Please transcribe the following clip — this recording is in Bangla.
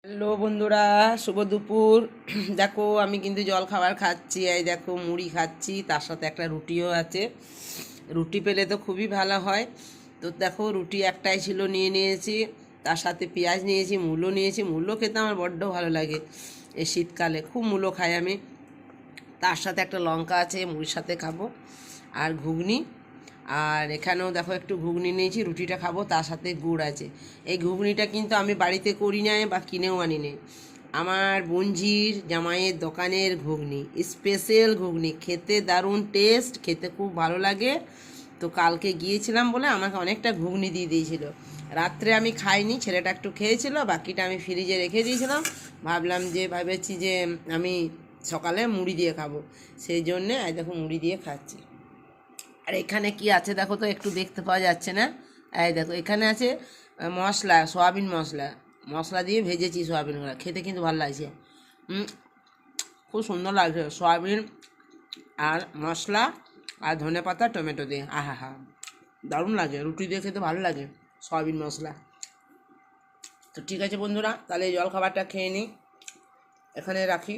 হ্যালো বন্ধুরা, শুভ দুপুর। দেখো আমি কিন্তু জল খাবার খাচ্ছি। এই দেখো মুড়ি খাচ্ছি, তার সাথে একটা রুটিও আছে। রুটি পেলে তো খুবই ভালো হয়। তো দেখো রুটি একটাই ছিল, নিয়ে নিয়েছি। তার সাথে পেঁয়াজ নিয়েছি, মূলো নিয়েছি। মূলো খেতে আমার বড্ড ভালো লাগে, এই শীতকালে খুব মূলো খাই আমি। তার সাথে একটা লঙ্কা আছে, মুড়ির সাথে খাবো। আর ঘুগনি। আর এখানেও দেখো একটু ঘুগনি নিয়েছি, রুটিটা খাবো, তার সাথে গুড় আছে। এই ঘুগনিটা কিন্তু আমি বাড়িতে করি নাই বা কিনেও আনি নি, আমার বোনঝির জামাইয়ের দোকানের ঘুগনি, স্পেশাল ঘুগনি, খেতে দারুণ টেস্ট, খেতে খুব ভালো লাগে। তো কালকে গিয়েছিলাম বলে আমাকে অনেকটা ঘুগনি দিয়ে দিয়েছিল। রাত্রে আমি খাইনি, ছেলেটা একটু খেয়েছিল, বাকিটা আমি ফ্রিজে রেখে দিয়েছিলাম। ভাবলাম যে ভেবেছি যে আমি সকালে মুড়ি দিয়ে খাবো, সেই জন্যে আজ দেখো মুড়ি দিয়ে খাচ্ছি। আর এখানে কি আছে দেখো তো, একটু দেখতে পাওয়া যাচ্ছে না? এই দেখো এখানে আছে মশলা, সয়াবিন মশলা। মশলা দিয়ে ভেজেছি সয়াবিনগুলো, খেতে কিন্তু ভালো লাগছে। খুব সুন্দর লাগছে সয়াবিন আর মশলা আর ধনেপাতা টমেটো দিয়ে। আহা হা, দারুণ লাগে, রুটি দিয়ে খেতে ভালো লাগে সয়াবিন মশলা। তো ঠিক আছে বন্ধুরা, তাহলে এই জল খাবারটা খেয়ে নিই, এখানে রাখি।